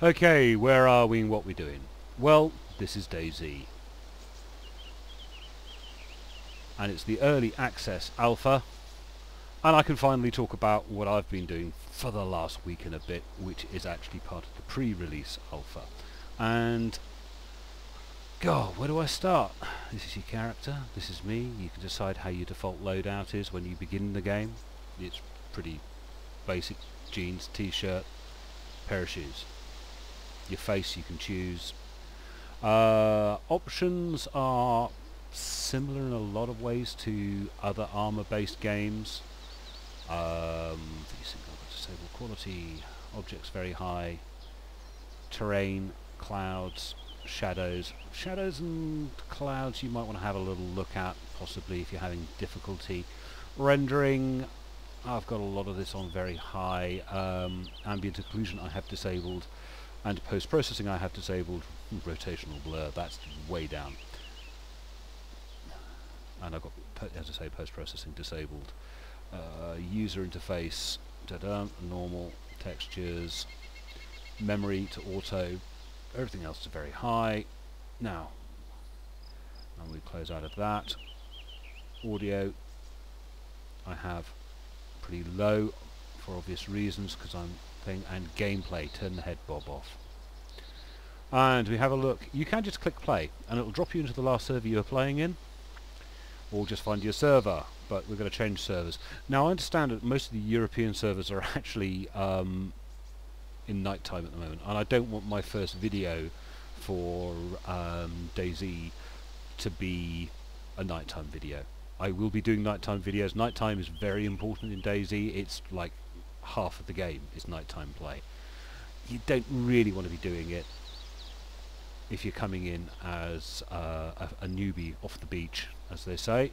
Okay, where are we and what we're doing? Well, this is DayZ. And it's the early access alpha. And I can finally talk about what I've been doing for the last week and a bit, which is actually part of the pre-release alpha. And, God, where do I start? This is your character, this is me. You can decide how your default loadout is when you begin the game. It's pretty basic: jeans, t-shirt, pair of shoes. Your face you can choose. Options are similar in a lot of ways to other armor-based games. Disable quality, objects very high, terrain, clouds, shadows. Shadows and clouds you might want to have a little look at, possibly if you're having difficulty. Rendering, I've got a lot of this on very high. Ambient occlusion I have disabled, and post-processing I have disabled. Rotational blur, that's way down. And I've got, as I say, post-processing disabled. User interface, normal, textures, memory to auto, everything else is very high. Now, and we close out of that. Audio, I have pretty low for obvious reasons because I'm playing, and gameplay, turn the head bob off. And we have a look. You can just click play and it'll drop you into the last server you were playing in, or just find your server, but we're going to change servers. Now I understand that most of the European servers are actually in night time at the moment, and I don't want my first video for DayZ to be a nighttime video. I will be doing nighttime videos. Nighttime is very important in DayZ. It's like half of the game is nighttime play. You don't really want to be doing it if you're coming in as a newbie off the beach, as they say.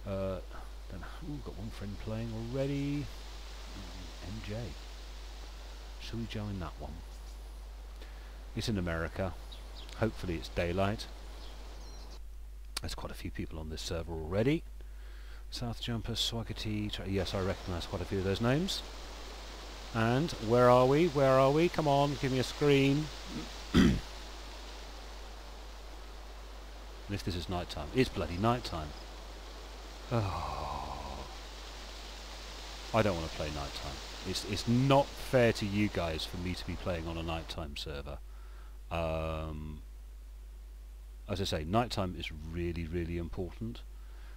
Got one friend playing already. MJ. Shall we join that one? It's in America. Hopefully it's daylight. There's quite a few people on this server already. South Jumper, Swaggerty. Yes, I recognise quite a few of those names. And where are we? Where are we? Come on, give me a screen. And if this is nighttime, it's bloody nighttime. Oh, I don't want to play nighttime. It's not fair to you guys for me to be playing on a nighttime server. As I say, nighttime is really, really important.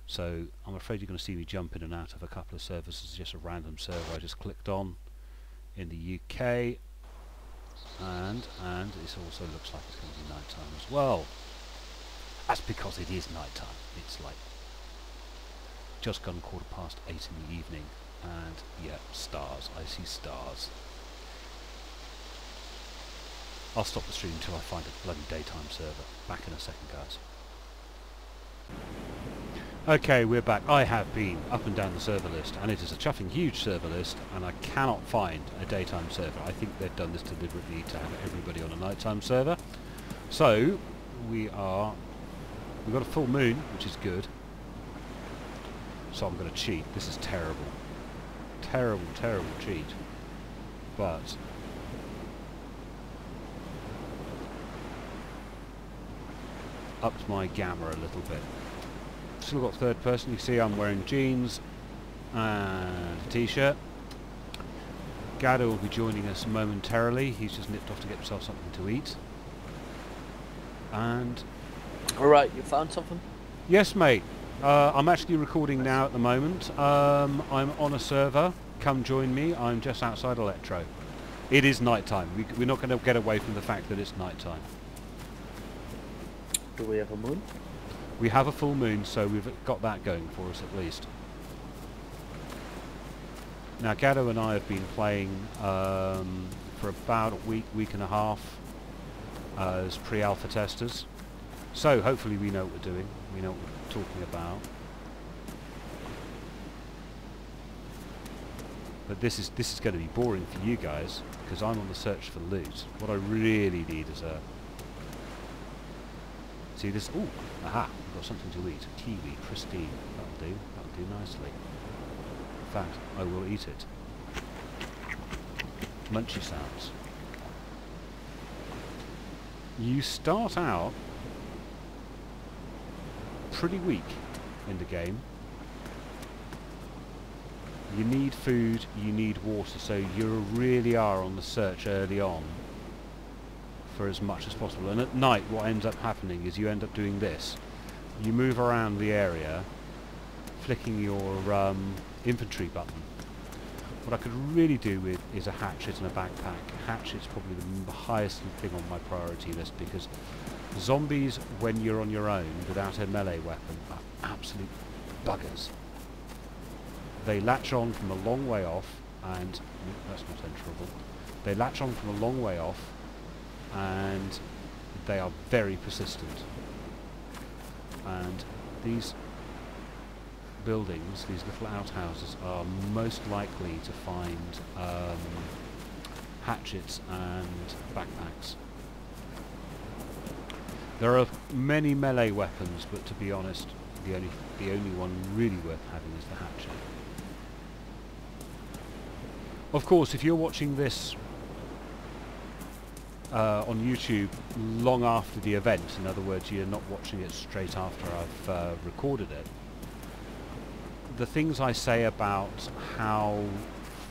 So I'm afraid you're going to see me jump in and out of a couple of servers. It's just a random server I just clicked on in the UK, and it also looks like it's going to be nighttime as well. That's because it is nighttime. It's like just gone 8:15 in the evening, and yeah, stars. I see stars. I'll stop the stream until I find a bloody daytime server. Back in a second, guys. Okay, we're back. I have been up and down the server list, and it is a chuffing huge server list, and I cannot find a daytime server. I think they've done this deliberately to have everybody on a nighttime server. So we've got a full moon, which is good. So I'm going to cheat. This is terrible. Terrible, terrible cheat. But upped my gamma a little bit. Still got third person. You see I'm wearing jeans and a t-shirt. Gado will be joining us momentarily. He's just nipped off to get himself something to eat. And alright, you found something? yes, mate. I'm actually recording now at the moment. I'm on a server. Come join me. I'm just outside Electro. It is nighttime. We're not going to get away from the fact that it's nighttime. Do we have a moon? We have a full moon, so we've got that going for us at least. Now, Gado and I have been playing for about a week and a half as pre-alpha testers. So hopefully we know what we're doing. We know what we're talking about. But this is going to be boring for you guys because I'm on the search for loot. What I really need is a... See this? Ooh, aha! We've got something to eat. Kiwi, pristine. That'll do. That'll do nicely. In fact, I will eat it. Munchy sounds. You start out pretty weak in the game. You need food, you need water, so you really are on the search early on for as much as possible. And at night what ends up happening is you end up doing this. You move around the area, flicking your infantry button. What I could really do with is a hatchet and a backpack. Hatchet's probably the highest thing on my priority list, because zombies, when you're on your own without a melee weapon, are absolute buggers. They latch on from a long way off, and that's not enterable. They latch on from a long way off, and they are very persistent. And these buildings, these little outhouses, are most likely to find hatchets and backpacks. There are many melee weapons, but to be honest, the only one really worth having is the hatchet. Of course, if you're watching this on YouTube long after the event, in other words, you're not watching it straight after I've recorded it, the things I say about how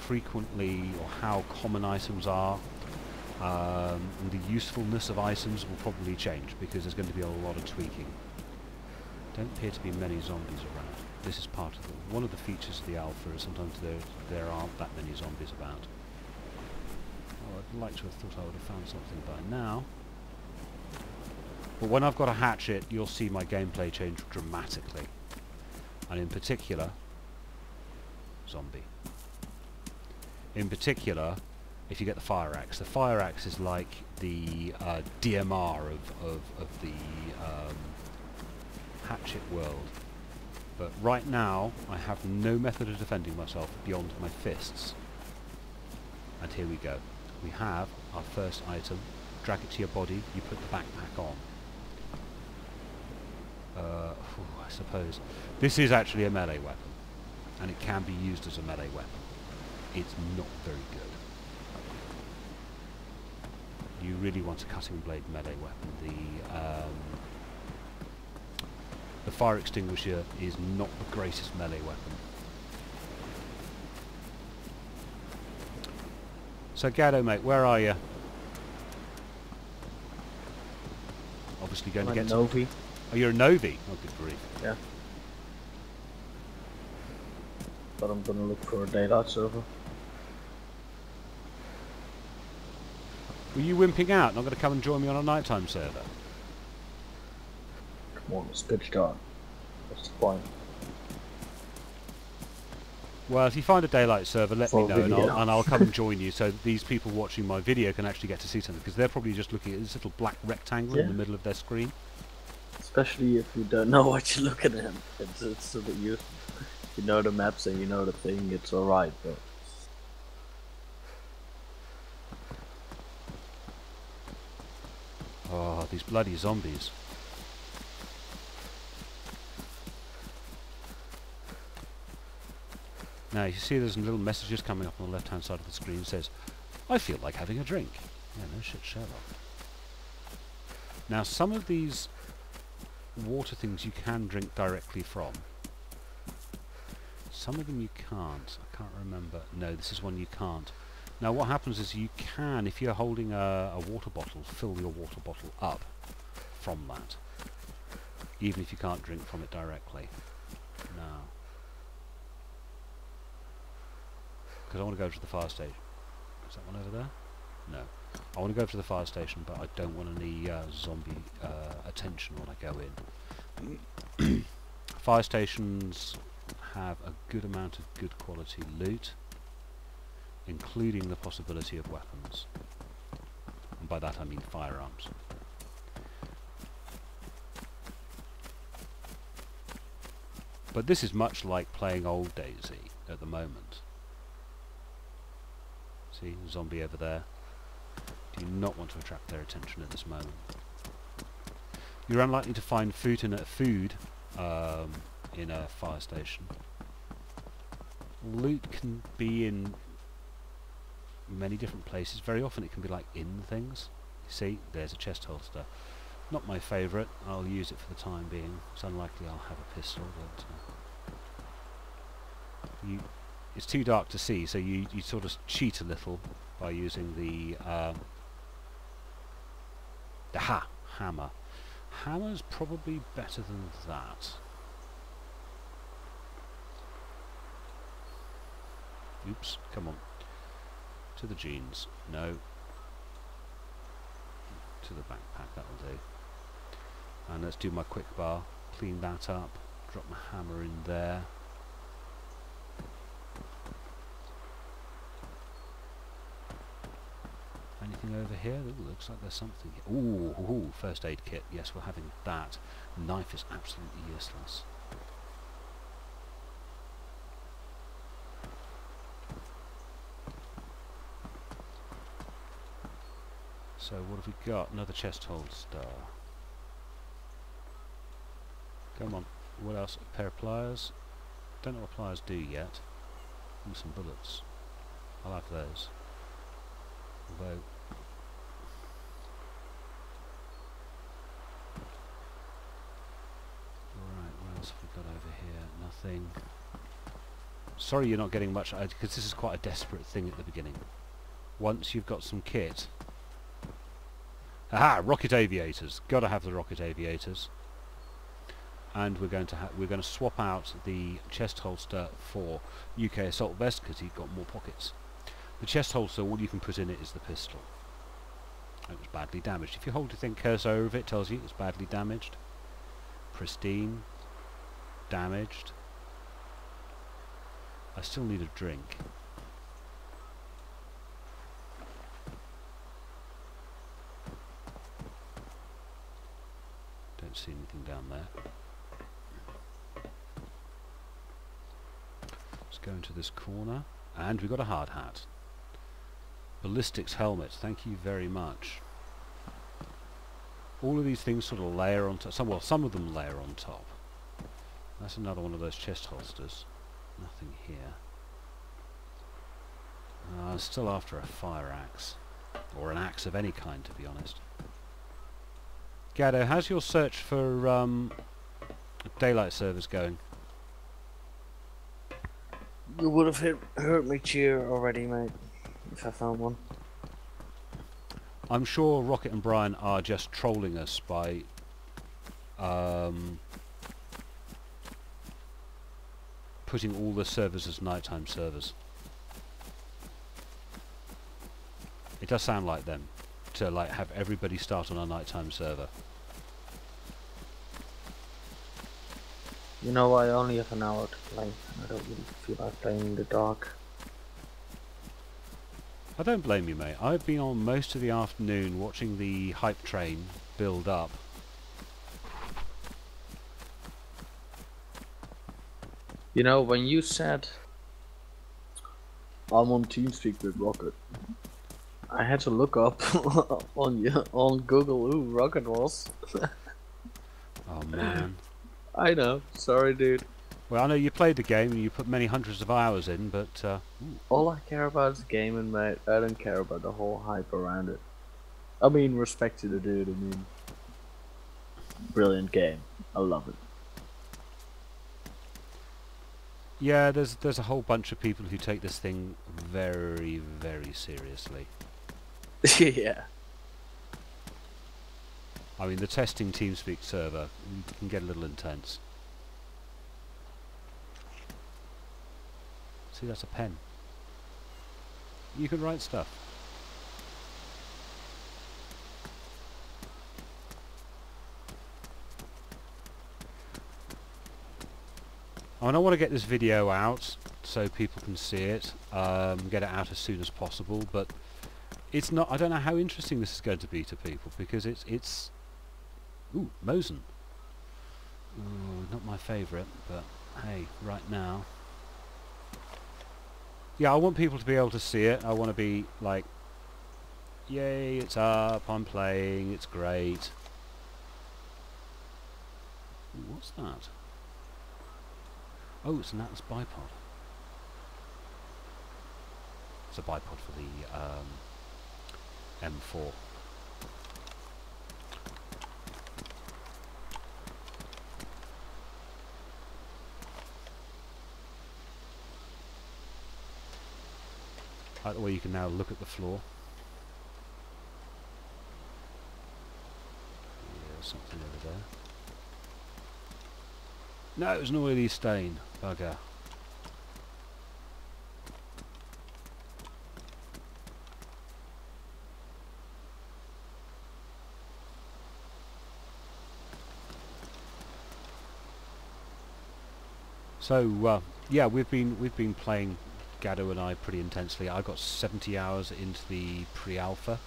frequently or how common items are and the usefulness of items will probably change, because there's going to be a lot of tweaking. Don't appear to be many zombies around. This is part of one of the features of the alpha, is sometimes there aren't that many zombies about. Oh, I'd like to have thought I would have found something by now. But when I've got a hatchet, you'll see my gameplay change dramatically. And in particular, zombie. In particular, if you get the fire axe. The fire axe is like the DMR of the hatchet world. But right now, I have no method of defending myself beyond my fists. And here we go. We have our first item. Drag it to your body, you put the backpack on. I suppose. This is actually a melee weapon, and it can be used as a melee weapon. It's not very good. You really want a cutting blade melee weapon. The fire extinguisher is not the greatest melee weapon. So Gaddo, mate, where are you? Obviously going to get Novi. Oh, you're a Novi? Oh, good grief. Yeah. But I'm gonna look for a daylight server. Were you wimping out? Not going to come and join me on a nighttime server? Come on, it's pitch dark. What's the point? Well, if you find a daylight server, let me For know, video. and I'll come and join you, so that these people watching my video can actually get to see something, because they're probably just looking at this little black rectangle in the middle of their screen. Especially if you don't know what you're looking at. It's a bit useful. If you know the maps and you know the thing, it's alright, but... Oh, these bloody zombies. Now, you see there's some little messages coming up on the left-hand side of the screen. It says, I feel like having a drink. Yeah, no shit, Sherlock. Now, some of these water things you can drink directly from. Some of them you can't. I can't remember. No, this is one you can't. Now, what happens is you can, if you're holding a water bottle, fill your water bottle up from that. Even if you can't drink from it directly. Now. Because I want to go to the fire station. Is that one over there? No. I want to go to the fire station, but I don't want any zombie attention when I go in. Fire stations have a good amount of good quality loot, including the possibility of weapons. And by that I mean firearms. But this is much like playing old DayZ at the moment. See, zombie over there. Do not want to attract their attention at this moment. You're unlikely to find food in a fire station. Loot can be in many different places. Very often it can be like in things. See, there's a chest holster. Not my favourite. I'll use it for the time being. It's unlikely I'll have a pistol, but it's too dark to see, so you sort of cheat a little by using the hammer. Hammer's probably better than that. Oops, come on. To the jeans. No. To the backpack, that'll do. And let's do my quick bar. Clean that up. Drop my hammer in there. Anything over here? Ooh, looks like there's something here. Ooh, first aid kit. Yes, we're having that. Knife is absolutely useless. So what have we got? Another chest holster. Come on. What else? A pair of pliers. Don't know what pliers do yet. Ooh, some bullets. I'll have those. Although... Right, what else have we got over here? Nothing. Sorry you're not getting much, because this is quite a desperate thing at the beginning. Once you've got some kit... Aha! Rocket aviators. Gotta have the rocket aviators. And we're going to swap out the chest holster for UK assault vest because he's got more pockets. The chest holster, all you can put in it is the pistol. It was badly damaged. If you hold the thing cursor over it, it tells you it's badly damaged. Pristine. Damaged. I still need a drink. Don't see anything down there. Let's go into this corner. And we've got a hard hat. Ballistics helmet, thank you very much. All of these things sort of layer on top. Some of them layer on top. That's another one of those chest holsters. Nothing here. I'm still after a fire axe. Or an axe of any kind, to be honest. Gaddo, how's your search for daylight servers going? You would have heard me cheer already, mate, if I found one. I'm sure Rocket and Brian are just trolling us by putting all the servers as nighttime servers. It does sound like them to like have everybody start on a nighttime server. You know, I only have an hour to play. I don't really feel like playing in the dark. I don't blame you, mate. I've been on most of the afternoon watching the hype train build up. You know, when you said I'm on TeamSpeak with Rocket, I had to look up on Google who Rocket was. Oh man. I know, sorry dude. Well, I know you played the game and you put many hundreds of hours in, but all I care about is gaming, mate. I don't care about the whole hype around it. I mean, respect to the dude. I mean, brilliant game. I love it. yeah, there's a whole bunch of people who take this thing very, very seriously. Yeah. I mean, the testing TeamSpeak server can get a little intense. See, that's a pen. You can write stuff. I mean, I want to get this video out so people can see it, get it out as soon as possible, but it's not. I don't know how interesting this is going to be to people because it's ooh, Mosen. Ooh, not my favourite, but hey, right now. Yeah, I want people to be able to see it. I want to be like, yay, it's up, I'm playing, it's great. Ooh, what's that? Oh, it's an Atlas bipod. It's a bipod for the M4. I like the way you can now look at the floor. Yeah, something over there. No, it was an oily stain. Bugger. So yeah, we've been playing Gado and I pretty intensely. I got 70 hours into the pre-alpha.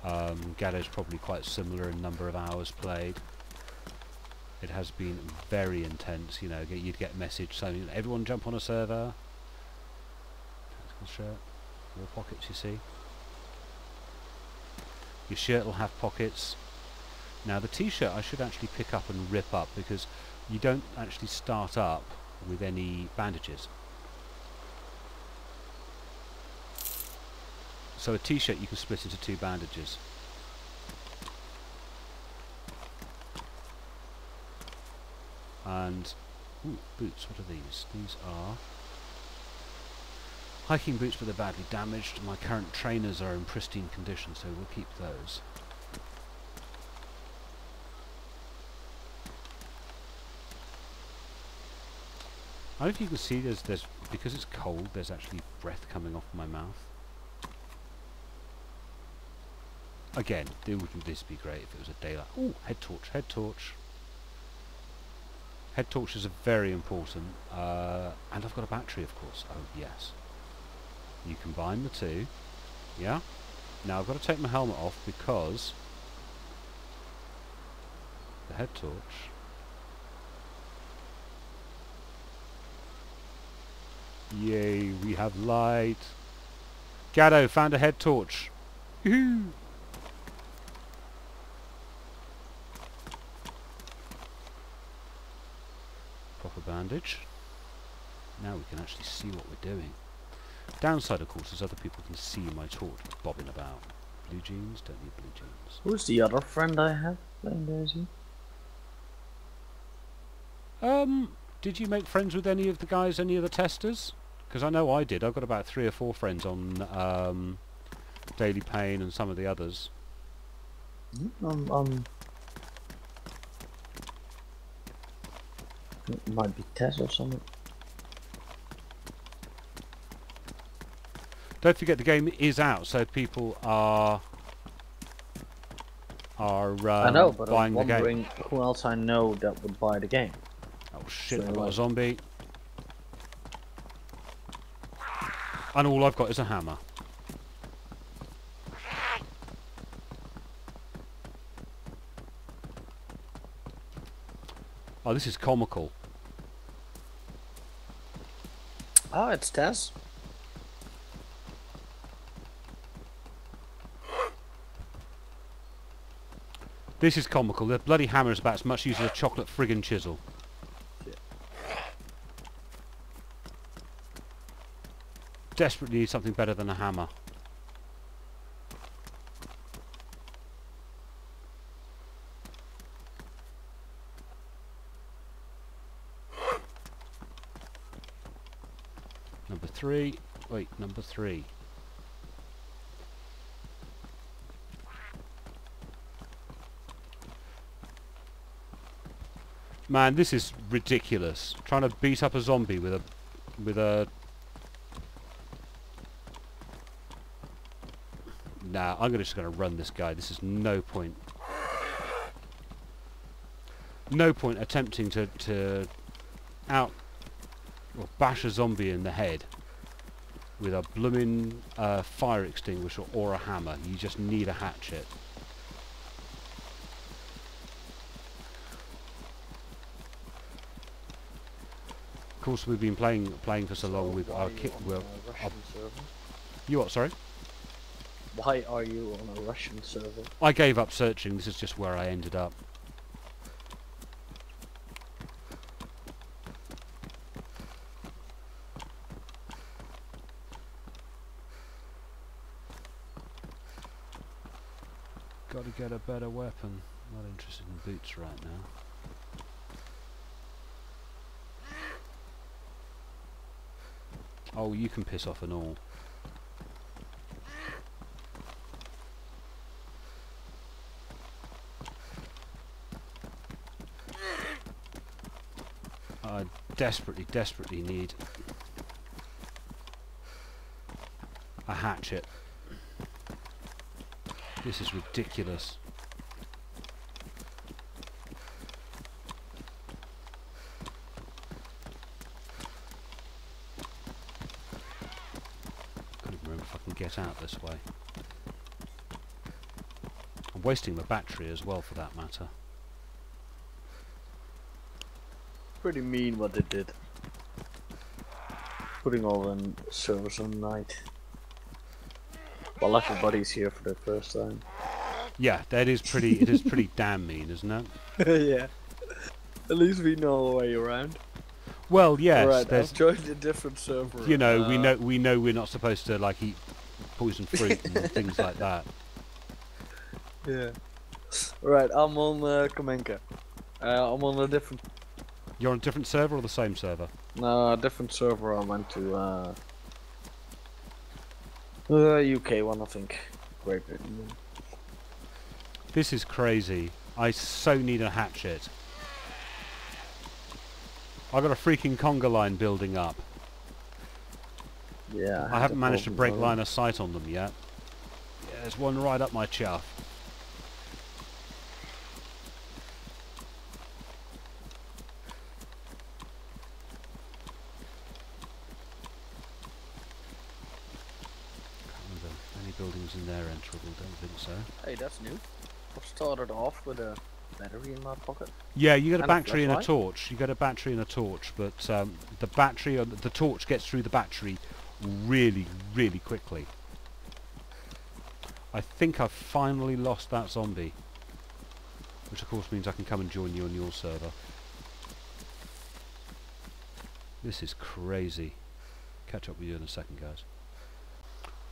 Gado's probably quite similar in number of hours played. It has been very intense. You know, you'd get a message saying, "Everyone jump on a server." Tactical shirt, 4 pockets. You see, your shirt will have pockets. Now the t-shirt I should actually pick up and rip up, because you don't actually start up with any bandages. So a t-shirt you can split into 2 bandages. And ooh, boots, what are these? These are hiking boots, but they're badly damaged. My current trainers are in pristine condition, so we'll keep those. I don't know if you can see, there's because it's cold, there's actually breath coming off my mouth. Again, wouldn't this be great if it was a daylight? Ooh, head torch, head torch. Head torches are very important. And I've got a battery, of course. Oh, yes. You combine the two. Yeah? Now I've got to take my helmet off because the head torch... Yay, we have light. Gado, found a head torch. Yoo-hoo! Proper bandage. Now we can actually see what we're doing. Downside, of course, is other people can see my torch bobbing about. Blue jeans, don't need blue jeans. Who's the other friend I have playing DayZ? Did you make friends with any of the guys, any of the testers? Because I know I did. I've got about 3 or 4 friends on Daily Pain and some of the others. It might be Tess or something. Don't forget the game is out, so people are I know, but buying I'm the game. wondering who else I know that would buy the game. Oh shit, So I've got a zombie. And all I've got is a hammer. Oh, this is comical. Oh, it's Tess. This is comical. The bloody hammer is about as much use as a chocolate friggin' chisel. Desperately need something better than a hammer. Number 3. Wait, number 3. Man, this is ridiculous. Trying to beat up a zombie with a Nah, I'm just going to run this guy. This is no point. No point attempting to bash a zombie in the head with a blooming fire extinguisher or a hammer. You just need a hatchet. Of course, we've been playing for so long. We've our kit. You what? Sorry. Why are you on a Russian server? I gave up searching. This is just where I ended up. Got to get a better weapon. Not interested in boots right now. Oh, you can piss off and all. I desperately, desperately need a hatchet. This is ridiculous. Can't even remember if I can get out this way. I'm wasting my battery as well, for that matter. Pretty mean what they did. Putting all the servers on night. Well, everybody's here for the first time. Yeah, that is pretty. It is pretty damn mean, isn't it? Yeah. At least we know a way around. Well, yes. Right, There's, I've joined a different server. you know, we know we're not supposed to like eat poison fruit and things like that. Yeah. Right, I'm on Kamenka. I'm on a different. You're on a different server or the same server? No, a different server. I went to UK one, I think. Great Britain. This is crazy. I so need a hatchet. I got a freaking conga line building up. Yeah. I haven't managed to break line of sight on them yet. Yeah, there's one right up my chuff. Any buildings in there enterable? Don't think so. Hey, that's new. I started off with a battery in my pocket. Yeah, you got a And a battery and a flashlight? torch. You got a battery and a torch, but the battery or the torch gets through the battery really, really quickly. I think I've finally lost that zombie, which of course means I can come and join you on your server. This is crazy. Catch up with you in a second, guys.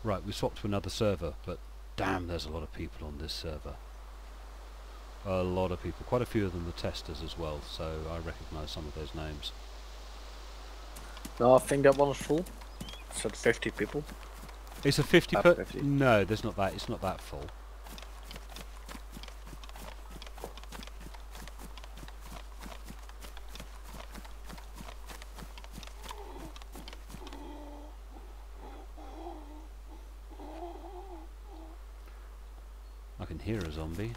Right, we swapped to another server, but damn, there's a lot of people on this server. A lot of people. Quite a few of them are testers as well, so I recognise some of those names. No, I think that one is full. It said 50 people. It's a 50 Up per... 50. No, there's not that. It's not that full. I can hear a zombie.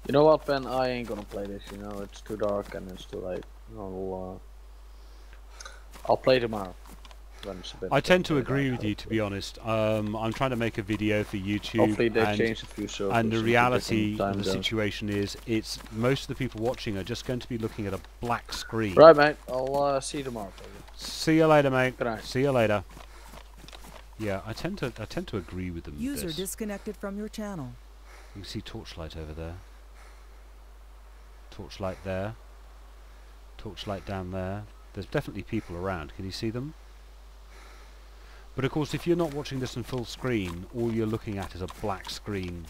You know what, Ben? I ain't gonna play this. You know, it's too dark and it's too late. I'll play tomorrow. When it's a bit I tend to light agree with out. you, to be honest. I'm trying to make a video for YouTube, Hopefully they and, changed a few servers. and the into reality different of time the zones. situation is, it's most of the people watching are just going to be looking at a black screen. Right, mate. I'll see you tomorrow. Baby. See you later, mate. Good night. See you later. Yeah, I tend to agree with them. User this. disconnected from your channel. You can see torchlight over there. Torchlight there. Torchlight down there. There's definitely people around. Can you see them? But of course, if you're not watching this in full screen, all you're looking at is a black screen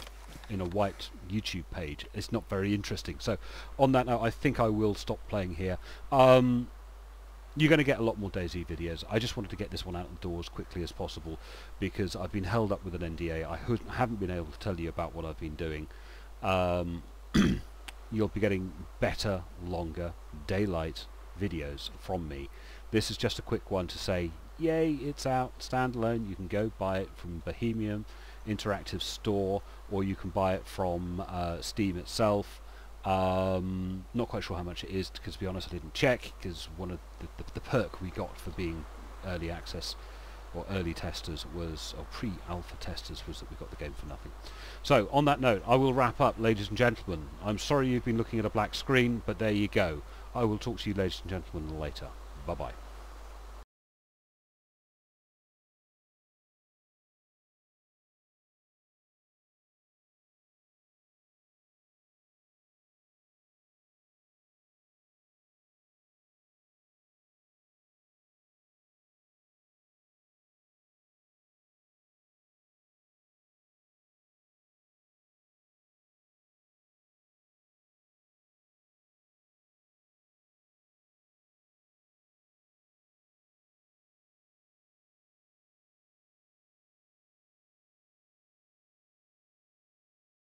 in a white YouTube page. It's not very interesting. So, on that note, I think I will stop playing here. You're going to get a lot more DayZ videos. I just wanted to get this one out the door as quickly as possible because I've been held up with an NDA. I haven't been able to tell you about what I've been doing. You'll be getting better, longer, daylight videos from me. This is just a quick one to say, yay, it's out, standalone. You can go buy it from Bohemian Interactive Store, or you can buy it from Steam itself. Not quite sure how much it is, because to be honest I didn't check, because one of the perk we got for being early access or early testers was, or pre-alpha testers, was that we got the game for nothing. So on that note, I will wrap up, ladies and gentlemen. I'm sorry you've been looking at a black screen, but there you go. I will talk to you, ladies and gentlemen, later. Bye bye.